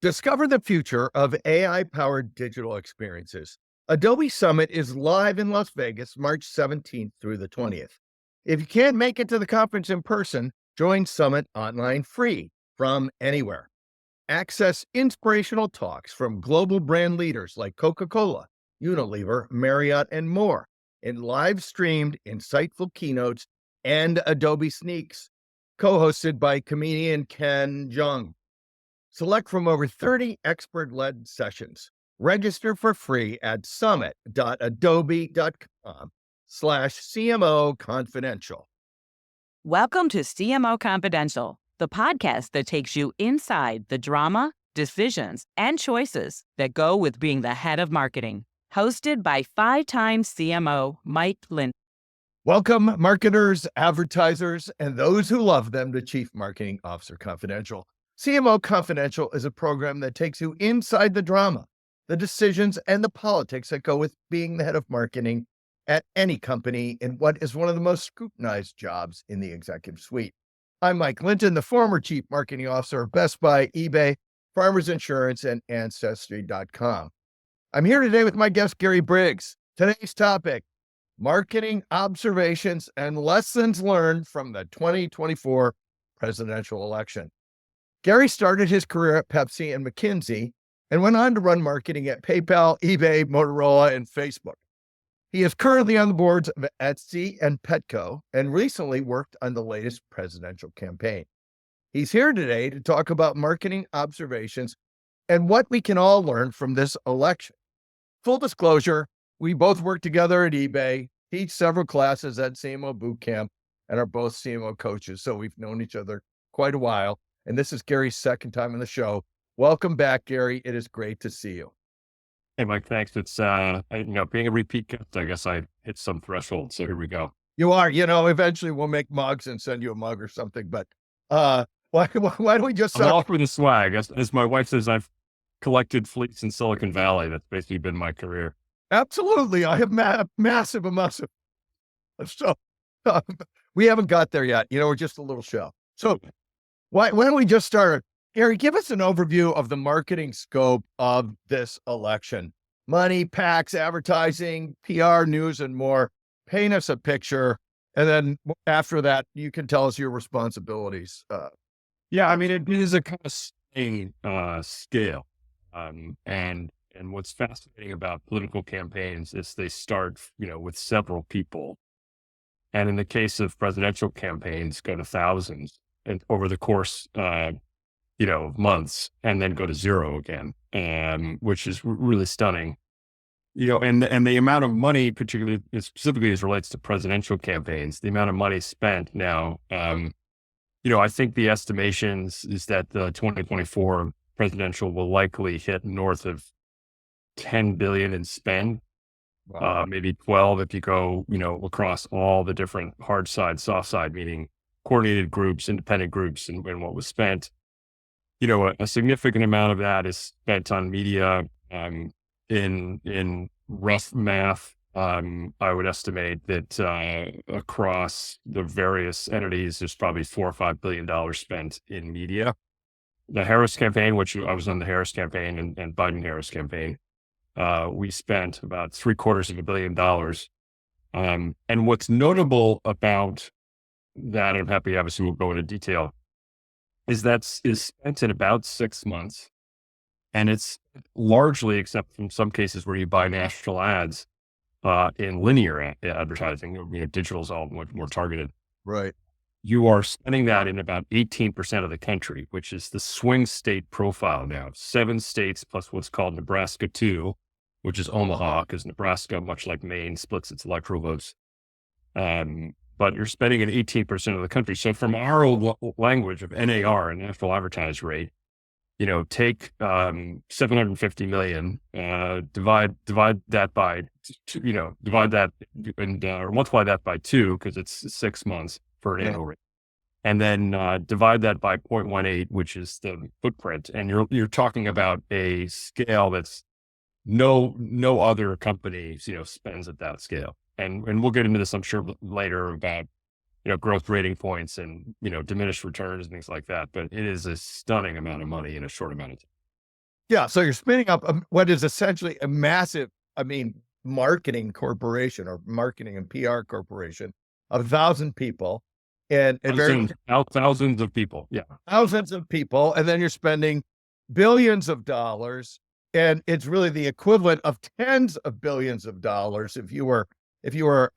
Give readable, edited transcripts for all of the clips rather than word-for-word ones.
Discover the future of AI-powered digital experiences. Adobe Summit is live in Las Vegas, March 17th through the 20th. If you can't make it to the conference in person, join Summit online free from anywhere. Access inspirational talks from global brand leaders like Coca-Cola, Unilever, Marriott, and more in live-streamed, insightful keynotes and Adobe Sneaks, co-hosted by comedian Ken Jeong. Select from over 30 expert-led sessions. Register for free at summit.adobe.com/CMO confidential. Welcome to CMO Confidential, the podcast that takes you inside the drama, decisions, and choices that go with being the head of marketing. Hosted by five-time CMO Mike Lind. Welcome, marketers, advertisers, and those who love them to Chief Marketing Officer Confidential. CMO Confidential is a program that takes you inside the drama, the decisions, and the politics that go with being the head of marketing at any company in what is one of the most scrutinized jobs in the executive suite. I'm Mike Linton, the former Chief Marketing Officer of Best Buy, eBay, Farmers Insurance, and Ancestry.com. I'm here today with my guest, Gary Briggs. Today's topic: marketing observations and lessons learned from the 2024 presidential election. Gary started his career at Pepsi and McKinsey and went on to run marketing at PayPal, eBay, Motorola, and Facebook. He is currently on the boards of Etsy and Petco and recently worked on the latest presidential campaign. He's here today to talk about marketing observations and what we can all learn from this election. Full disclosure, we both work together at eBay, teach several classes at CMO Bootcamp, and are both CMO coaches, so we've known each other quite a while. And this is Gary's second time on the show. Welcome back, Gary. It is great to see you. Hey, Mike, thanks. It's, being a repeat guest, I guess I hit some threshold. So here we go. You are, eventually we'll make mugs and send you a mug or something, but why don't we just I'm all for the swag. As my wife says, I've collected fleets in Silicon Valley. That's basically been my career. Absolutely. I have massive amounts of so we haven't got there yet. We're just a little show. So why don't we just start? Gary, give us an overview of the marketing scope of this election. Money, PACs, advertising, PR, news, and more. Paint us a picture. And then after that, you can tell us your responsibilities. It is a kind of scale. And what's fascinating about political campaigns is they start, with several people. And in the case of presidential campaigns, go to thousands and over the course, of months, and then go to zero again, which is really stunning. And the amount of money, particularly specifically as relates to presidential campaigns, the amount of money spent now, I think the estimations is that the 2024 presidential will likely hit north of 10 billion in spend. Wow. Maybe 12 if you go, across all the different hard side, soft side, meaning coordinated groups, independent groups, and what was spent. A significant amount of that is spent on media. In rough math, I would estimate that across the various entities, there's probably $4 or $5 billion spent in media. The Harris campaign, which I was on the Harris campaign and Biden-Harris campaign, we spent about $750 million. And what's notable about that, and I'm happy, obviously, we'll go into detail, is spent in about 6 months. And it's largely, except in some cases where you buy national ads, in linear advertising, digital is all much more targeted. Right. You are spending that in about 18% of the country, which is the swing state profile now. 7 states plus what's called Nebraska 2, which is Omaha, because Nebraska, much like Maine, splits its electoral votes. But you're spending in 18% of the country. So from our old language of NAR, national advertise rate, take 750 million, divide that by, divide that and or multiply that by 2, because it's 6 months for an annual rate. And then divide that by 0.18, which is the footprint. And you're talking about a scale that's no other company, spends at that scale. And we'll get into this, I'm sure, later about, growth rating points and, diminished returns and things like that. But it is a stunning amount of money in a short amount of time. Yeah. So you're spinning up what is essentially a massive, I mean, marketing corporation or marketing and PR corporation of 1,000 people and very Thousands of people. Yeah. thousands of people. And then you're spending billions of dollars. And it's really the equivalent of tens of billions of dollars if you were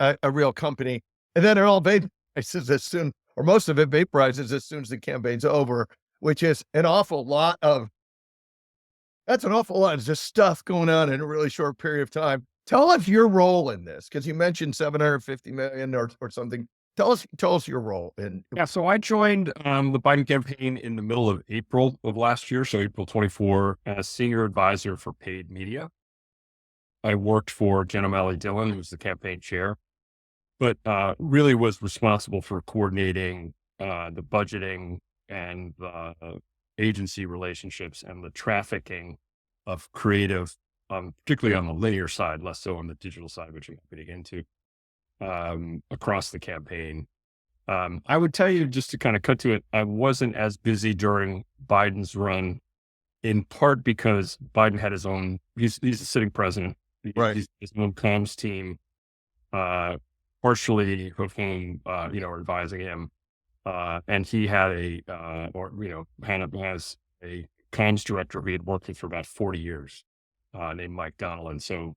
a real company. And then it all vaporizes as soon, or most of it vaporizes as soon as the campaign's over, which is that's an awful lot of just stuff going on in a really short period of time. Tell us your role in this, because you mentioned 750 million or something. Tell us your role in. Yeah. So I joined the Biden campaign in the middle of April of last year. So April 24 as senior advisor for paid media. I worked for Jen O'Malley Dillon, who was the campaign chair, but really was responsible for coordinating the budgeting and the agency relationships and the trafficking of creative, particularly on the linear side, less so on the digital side, which I'm happy to get into, across the campaign. I would tell you, just to kind of cut to it, I wasn't as busy during Biden's run, in part because Biden had he's a sitting president. Right. He's his own comms team, partially of whom, are advising him. And he had has a comms director who he had worked with for about 40 years, named Mike Donnell. And so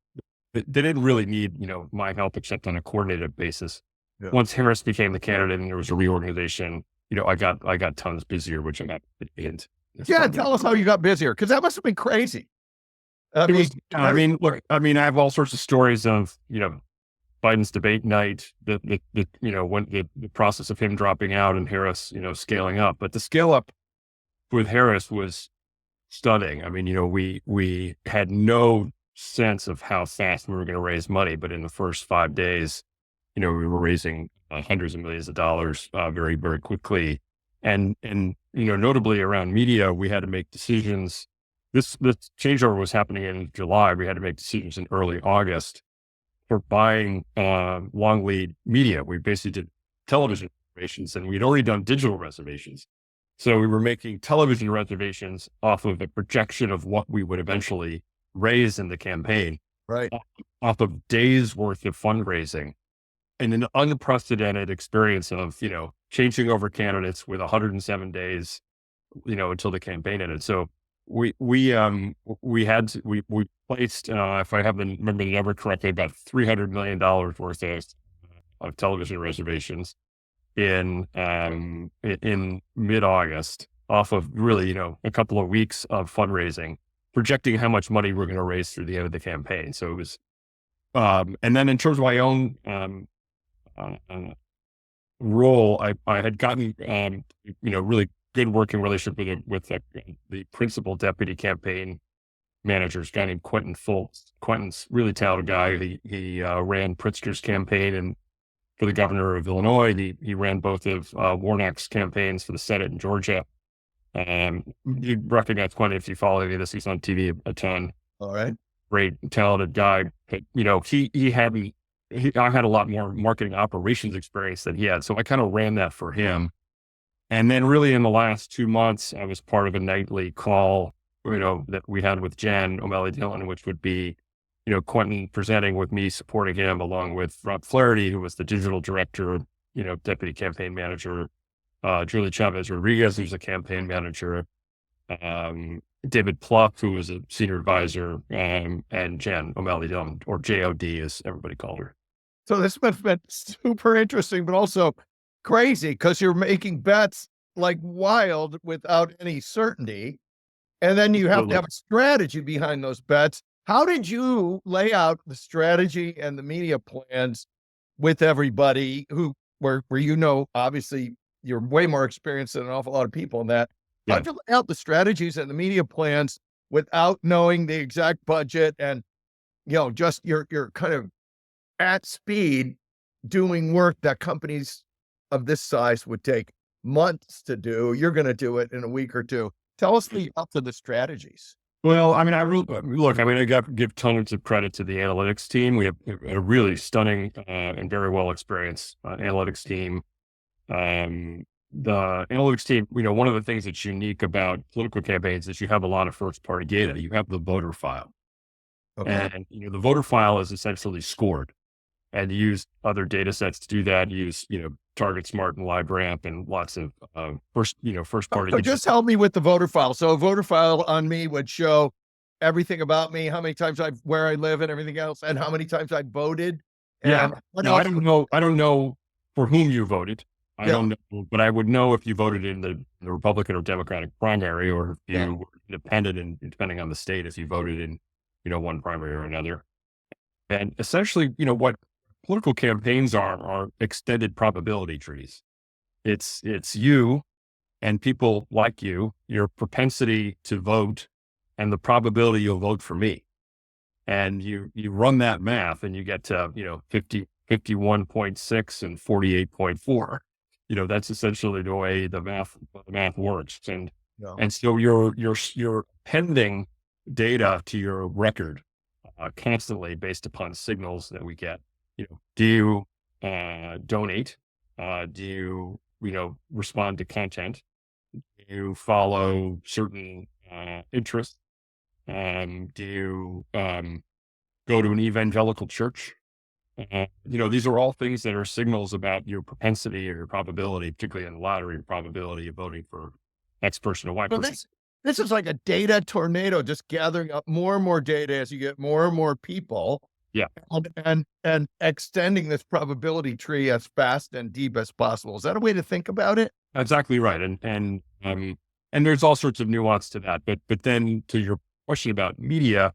they didn't really need, my help except on a coordinated basis. Yeah. Once Harris became the candidate and there was a reorganization, I got tons busier, which I'm happy to get into. Yeah, tell us how you got busier, because that must have been crazy. Look, I have all sorts of stories of, Biden's debate night, when the process of him dropping out and Harris, scaling up. But the scale up with Harris was stunning. I mean, we had no sense of how fast we were going to raise money, but in the first 5 days, we were raising hundreds of millions of dollars very, very quickly. And notably around media, we had to make decisions. This changeover was happening in July. We had to make decisions in early August for buying long lead media. We basically did television reservations, and we'd already done digital reservations. So we were making television reservations off of the projection of what we would eventually raise in the campaign, Right. off of days worth of fundraising, and an unprecedented experience of, changing over candidates with 107 days, until the campaign ended. So we placed, if I haven't remembered the number correctly, about $300 million worth of television reservations in mid-August, off of really, a couple of weeks of fundraising, projecting how much money we're going to raise through the end of the campaign. So it was, and then in terms of my own role, I had gotten, really good working relationship with the principal deputy campaign managers, a guy named Quentin Fultz. Quentin's really talented guy. He ran Pritzker's campaign and for the governor of Illinois. He ran both of Warnock's campaigns for the Senate in Georgia. You recognize Quentin if you follow any of this. He's on TV a ton. All right. Great, talented guy. But, I had a lot more marketing operations experience than he had. So I kind of ran that for him. And then really in the last 2 months, I was part of a nightly call, that we had with Jen O'Malley Dillon, which would be, Quentin presenting with me, supporting him, along with Rob Flaherty, who was the digital director, deputy campaign manager, Julie Chavez Rodriguez, who's a campaign manager, David Pluck, who was a senior advisor, and Jen O'Malley Dillon, or JOD as everybody called her. So this must have been super interesting, but also crazy, because you're making bets like wild without any certainty. And then you have to have a strategy behind those bets. How did you lay out the strategy and the media plans with everybody where obviously you're way more experienced than an awful lot of people in that. Yeah. How'd you lay out the strategies and the media plans without knowing the exact budget and, just you're kind of at speed doing work that companies of this size would take months to do? You're going to do it in a week or two. Tell us up to the strategies. Well, I got to give tons of credit to the analytics team. We have a really stunning and very well experienced analytics team. the analytics team, one of the things that's unique about political campaigns is you have a lot of first party data. You have the voter file, Okay. and the voter file is essentially scored, and you use other data sets to do that. You use Target Smart and LiveRamp and lots of first party. So just help me with the voter file. So a voter file on me would show everything about me, how many times where I live and everything else, and how many times I voted. Yeah. And what Now, I else? don't know. I don't know for whom you voted. I Yeah. don't know, but I would know if you voted in the Republican or Democratic primary, or if you were independent, and depending on the state, if you voted in, one primary or another. And essentially, what political campaigns are extended probability trees. It's you and people like you, your propensity to vote, and the probability you'll vote for me. And you run that math and you get to, 51.6 and 48.4. That's essentially the way the math works. And, Yeah. and so you're pending data to your record constantly based upon signals that we get. Do you donate? Do you, respond to content? Do you follow certain interests? Do you go to an evangelical church? These are all things that are signals about your propensity or your probability, particularly in the lottery, probability of voting for X person or Y Well, person. this is like a data tornado, just gathering up more and more data as you get more and more people. Yeah. And extending this probability tree as fast and deep as possible. Is that a way to think about it? Exactly right. And there's all sorts of nuance to that. But then to your question about media,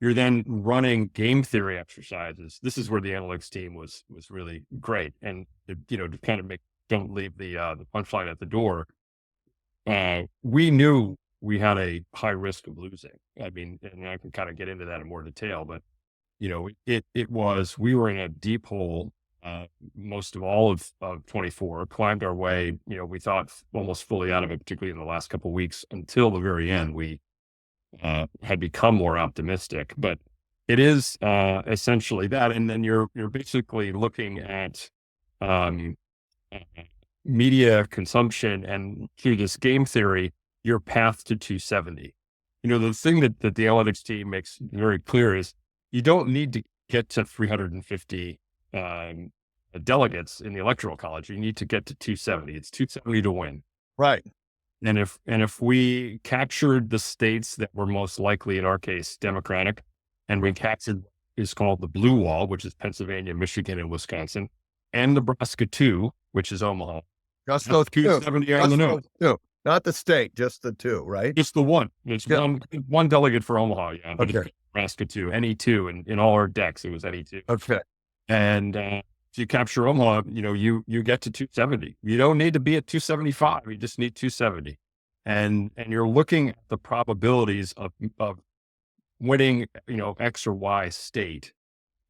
you're then running game theory exercises. This is where the analytics team was really great. And to kind of don't leave the punchline at the door. We knew we had a high risk of losing. I mean, and I can kind of get into that in more detail, but we were in a deep hole most of all of 24, climbed our way, we thought almost fully out of it, particularly in the last couple of weeks until the very end. We had become more optimistic, but it is essentially that. And then you're basically looking at um, media consumption, and through this game theory, your path to 270. The thing that the analytics team makes very clear is you don't need to get to 350 delegates in the electoral college. You need to get to 270. It's 270 to win. Right. And if we captured the states that were most likely, in our case, Democratic, and we captured what is called the blue wall, which is Pennsylvania, Michigan, and Wisconsin, and Nebraska 2, which is Omaha. Just those 270 on the nose. Two. Not the state, just the two, right? It's the one. It's one delegate for Omaha. Yeah. But Okay. it's Nebraska 2, NE2, and in all our decks, it was NE2. Okay. And if you capture Omaha, you get to 270. You don't need to be at 275. You just need 270. And you're looking at the probabilities of winning, X or Y state.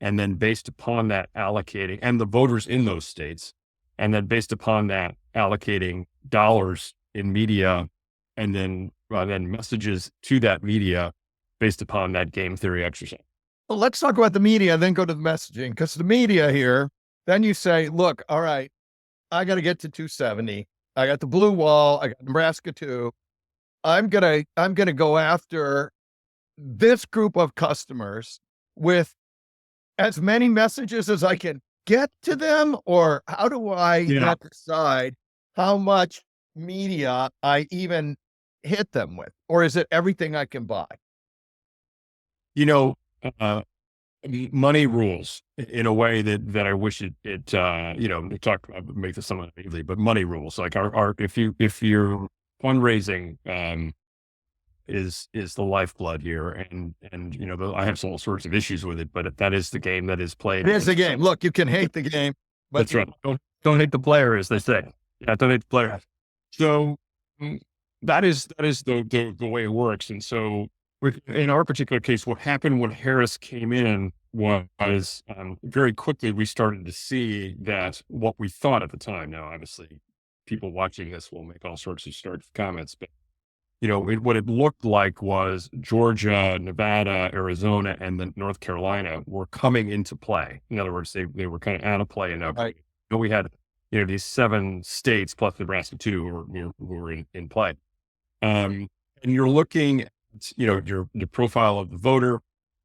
And then based upon that allocating, and the voters in those states, and then based upon that allocating dollars in media, and then messages to that media based upon that game theory exercise. Well, let's talk about the media, then go to the messaging, because the media here, then you say, look, all right, I got to get to 270. I got the blue wall. I got Nebraska 2. I'm going to go after this group of customers with as many messages as I can get to them, or how do I decide how much media I even hit them with? Or is it everything I can buy? Money rules in a way that I wish it we talked about, make this somewhat immediately, but money rules, like if your fundraising is the lifeblood here, and I have all sorts of issues with it, but that is the game that is played. It is the game. Look, you can hate the game, but that's right. Don't hate the player, as they say. Yeah, don't hate the player. So that is the way it works. And so in our particular case, what happened when Harris came in was very quickly we started to see that what we thought at the time. Now, obviously, people watching this will make all sorts of stark comments, but what it looked like was Georgia, Nevada, Arizona, and then North Carolina were coming into play. In other words, they were kind of out of play enough. Right. We had, these 7 states plus Nebraska too, who are in play. And you're looking at, your profile of the voter,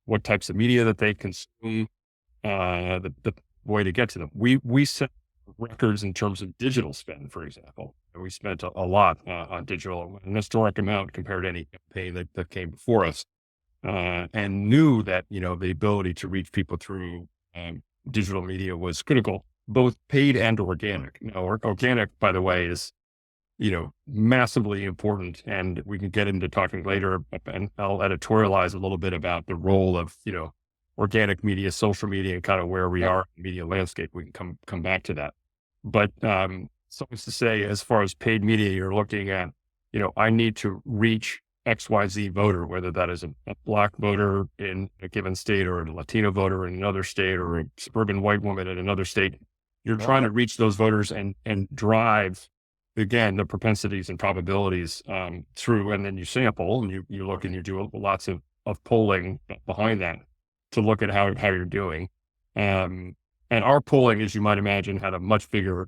what types of media that they consume, the way to get to them. We set records in terms of digital spend, for example. And we spent a lot on digital, an historic amount compared to any campaign that came before us, and knew that, the ability to reach people through digital media was critical, both paid and organic. Now, organic, by the way, is massively important. And we can get into talking later, and I'll editorialize a little bit about the role of, organic media, social media, and kind of where we are in the media landscape. We can come back to that. But suffice to say, as far as paid media, you're looking at, I need to reach XYZ voter, whether that is a Black voter in a given state, or a Latino voter in another state, or a suburban white woman in another state. You're trying to reach those voters and drive, again, the propensities and probabilities through, and then you sample and you look and you do lots of polling behind that to look at how you're doing. And our polling, as you might imagine, had a much bigger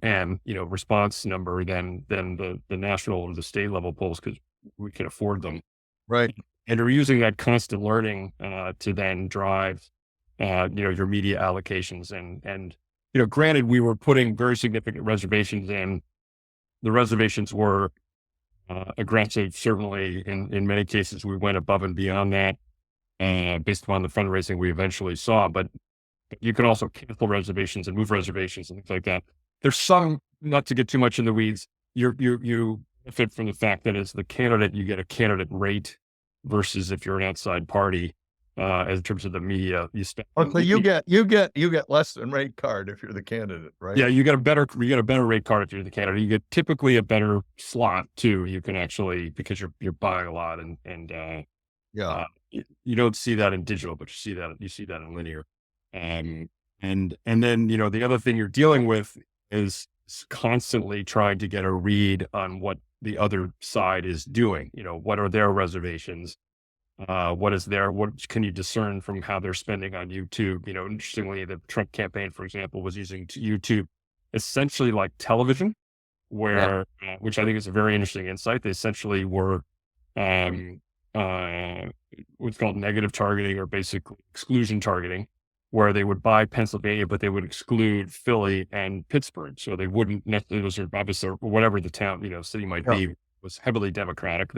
response number than the national or the state level polls, because we can afford them. Right. And we're using that constant learning to then drive your media allocations. And granted, we were putting very significant reservations in. The reservations were aggressive. Certainly, in many cases, we went above and beyond that based upon the fundraising we eventually saw. But you can also cancel reservations and move reservations and things like that. There's some, not to get too much in the weeds, you benefit from the fact that as the candidate, you get a candidate rate versus if you're an outside party. In terms of the media you spend. Okay, you get less than rate card if you're the candidate, right? Yeah, you get a better rate card if you're the candidate. You get typically a better slot too. You can actually, because you're buying a lot, and you don't see that in digital, but you see that in linear. And then the other thing you're dealing with is constantly trying to get a read on what the other side is doing. What are their reservations? What can you discern from how they're spending on YouTube? Interestingly, the Trump campaign, for example, was using YouTube essentially like television, where, which I think is a very interesting insight. They essentially were, what's called negative targeting, or basically exclusion targeting, where they would buy Pennsylvania, but they would exclude Philly and Pittsburgh. So they wouldn't necessarily, those are obviously, whatever the town, city might be, was heavily Democratic.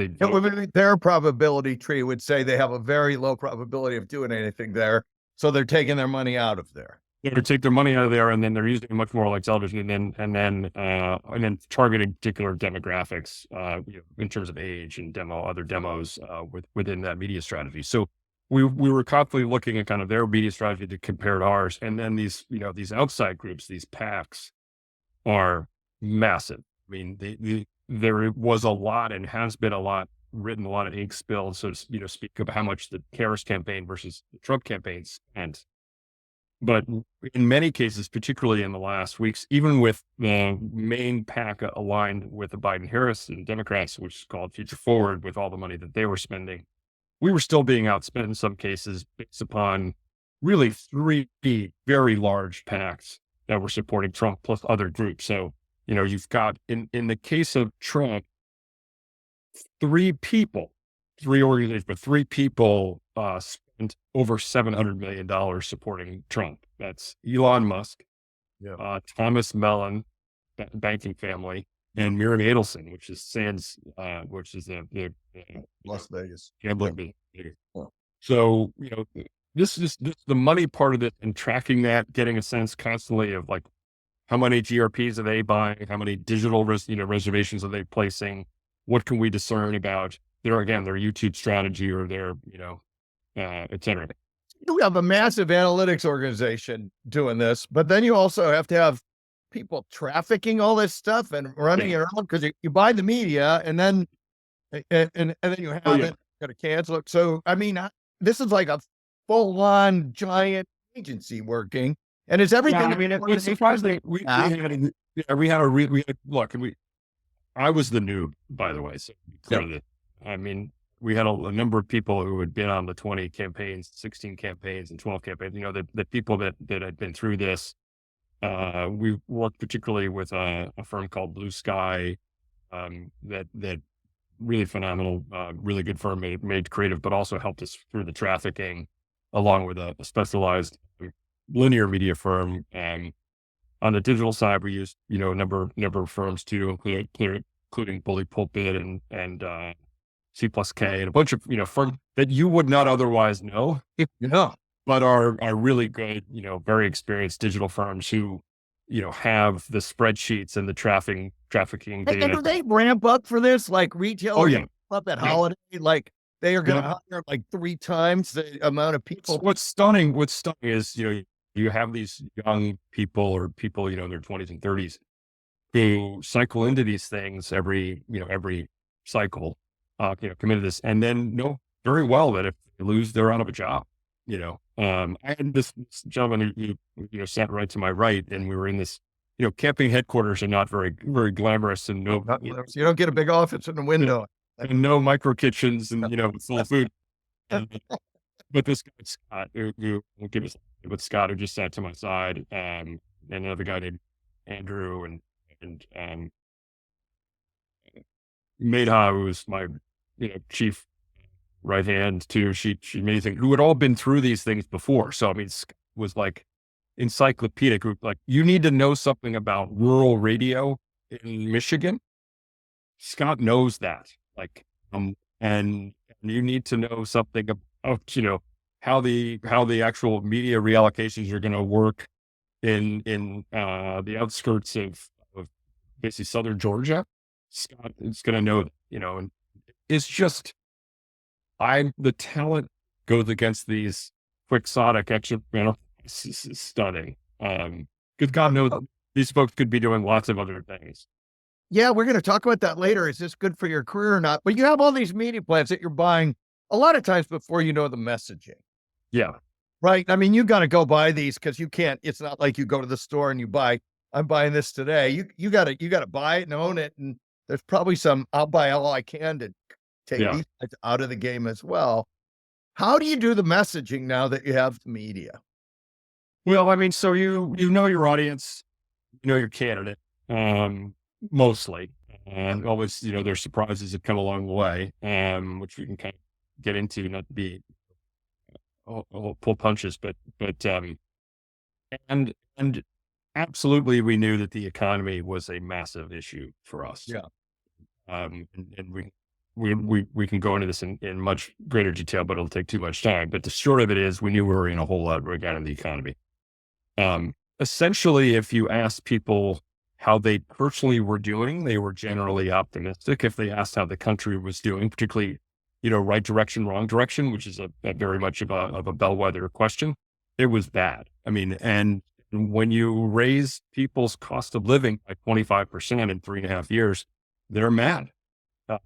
Their probability tree would say they have a very low probability of doing anything there, so they're taking their money out of there. They take their money out of there, and then they're using it much more like television, and then targeting particular demographics, in terms of age and other demos within that media strategy. So we were constantly looking at kind of their media strategy to compare to ours, and then these outside groups, these PACs, are massive. I mean, there was a lot, and has been a lot written, a lot of ink spilled, so to speak, of how much the Harris campaign versus the Trump campaign spent. But in many cases, particularly in the last weeks, even with the main PAC aligned with the Biden-Harris and Democrats, which is called Future Forward, with all the money that they were spending, we were still being outspent in some cases based upon really 3 very large PACs that were supporting Trump plus other groups. So you've got, in the case of Trump, 3 organizations, but 3 people spent over $700 million supporting Trump. That's Elon Musk, Thomas Mellon, banking family, and Miriam Adelson, which is Sands, which is the Las Vegas gambling. So, this is the money part of it, and tracking that, getting a sense constantly of like, how many GRPs are they buying? How many digital reservations are they placing? What can we discern about their YouTube strategy, or their, et cetera? You have a massive analytics organization doing this, but then you also have to have people trafficking all this stuff and running it around, because you buy the media and then then you have it, got to cancel it. So I mean, this is like a full-on giant agency working. And is everything? I mean, it's surprising. I was the noob, by the way. So I mean, we had a number of people who had been on the 20 campaigns, 16 campaigns, and 12 campaigns. The people that had been through this, We worked particularly with a firm called Blue Sky, that really phenomenal, really good firm, made creative, but also helped us through the trafficking, along with a specialized linear media firm. And on the digital side, we used, a number of firms too, including Bully Pulpit and C plus K and a bunch of, firms that you would not otherwise know, Yeah. but are really good, very experienced digital firms who, have the spreadsheets and the trafficking And data. do they ramp up for this? Like Oh retailers yeah. ramp up at Yep. holiday, like they are going Yep. to hire like 3 times the amount of people. What's stunning is, you have these young people or people, in their 20s and 30s who cycle into these things every cycle, commit to this and then know very well that if they lose, they're out of a job, I had this gentleman who sat right to my right, and we were in this, camping headquarters are not very, very glamorous, and no, You don't get a big office in the window. and no micro kitchens and, full of food. And, but this guy, Scott, who will give us, but Scott, who just sat to my side, and another guy named Andrew and Medha, who was my, chief right hand too. She amazing, who had all been through these things before. So, I mean, Scott was like encyclopedic. Like, you need to know something about rural radio in Michigan. Scott knows that. Like, and you need to know something about, how the actual media reallocations are going to work in the outskirts of basically southern Georgia. Scott is going to know, and it's just, the talent goes against these quixotic extra, stunning. Because God knows these folks could be doing lots of other things. Yeah, we're going to talk about that later. Is this good for your career or not? But you have all these media plans that you're buying a lot of times before you know the messaging, Yeah. right? I mean, you got to go buy these because you can't. It's not like you go to the store and you buy. I'm buying this today. You got to buy it and own it. And there's probably some. I'll buy all I can to take Yeah. these guys out of the game as well. How do you do the messaging now that you have the media? Well, I mean, so you know your audience, you know your candidate, mostly, and always, there's surprises that come along the way, which we can kind of get into, not to be all pull punches, but and absolutely, we knew that the economy was a massive issue for us. Yeah. And we can go into this in much greater detail, but it'll take too much time. But the short of it is, we knew we were in a whole lot again in the economy. Essentially, if you ask people how they personally were doing, they were generally optimistic. If they asked how the country was doing, particularly, right direction, wrong direction, which is a very much of a bellwether question, it was bad. I mean, and when you raise people's cost of living by 25% in 3.5 years, they're mad.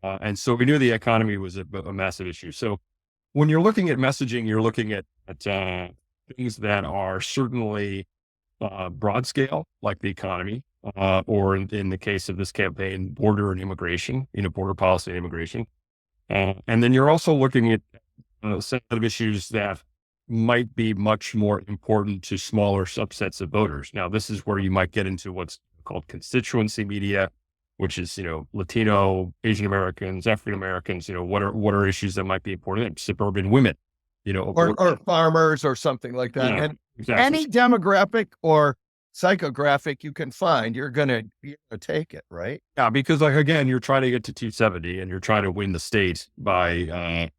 And so we knew the economy was a massive issue. So when you're looking at messaging, you're looking at things that are certainly broad scale, like the economy, or in the case of this campaign, border and immigration, border policy and immigration. And then you're also looking at a set of issues that might be much more important to smaller subsets of voters. Now, this is where you might get into what's called constituency media, which is, Latino, Asian Americans, African Americans, what are issues that might be important? Suburban women, Or farmers or something like that. Yeah, And exactly. any demographic or psychographic you can find, you're gonna take it, right? Yeah, because like, again, you're trying to get to 270 and you're trying to win the state by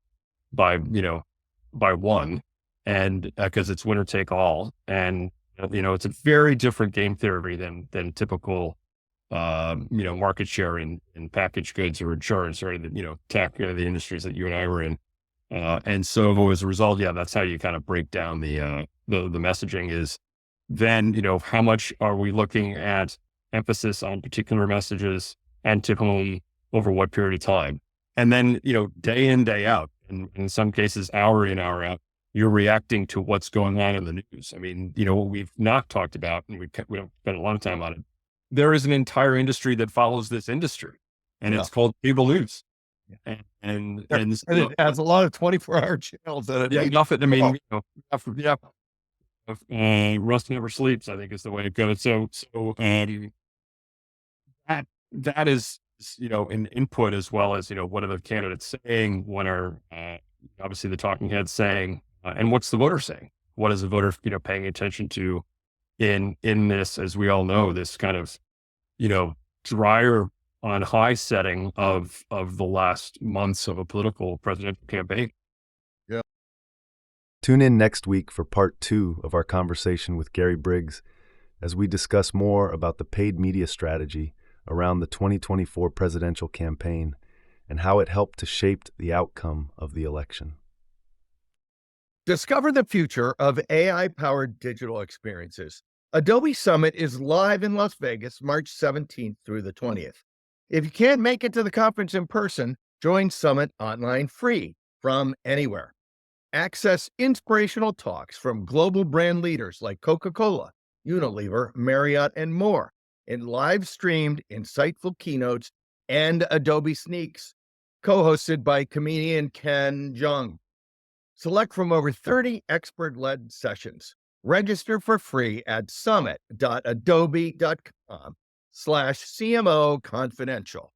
one, and because it's winner take all, and it's a very different game theory than typical market share in packaged goods or insurance or tech, the industries that you and I were in. And so as a result, yeah, that's how you kind of break down the messaging is then, how much are we looking at emphasis on particular messages and to whom over what period of time? And then, day in, day out, and in some cases, hour in, hour out, you're reacting to what's going on in the news. I mean, what we've not talked about, and we don't spend a lot of time on it. There is an entire industry that follows this industry, and it's called cable news. And it has a lot of 24-hour channels that yeah, nothing. I mean, Rust never sleeps, I think is the way it goes. That is, an input as well as, what are the candidates saying? What are, obviously the talking heads saying, and what's the voter saying? What is the voter, paying attention to in this, as we all know, this kind of, drier on high setting of the last months of a political presidential campaign. Yeah. Tune in next week for part 2 of our conversation with Gary Briggs as we discuss more about the paid media strategy around the 2024 presidential campaign and how it helped to shape the outcome of the election. Discover the future of AI-powered digital experiences. Adobe Summit is live in Las Vegas, March 17th through the 20th. If you can't make it to the conference in person, join Summit online free from anywhere. Access inspirational talks from global brand leaders like Coca-Cola, Unilever, Marriott, and more in live-streamed, insightful keynotes and Adobe Sneaks, co-hosted by comedian Ken Jeong. Select from over 30 expert-led sessions. Register for free at summit.adobe.com/CMO confidential.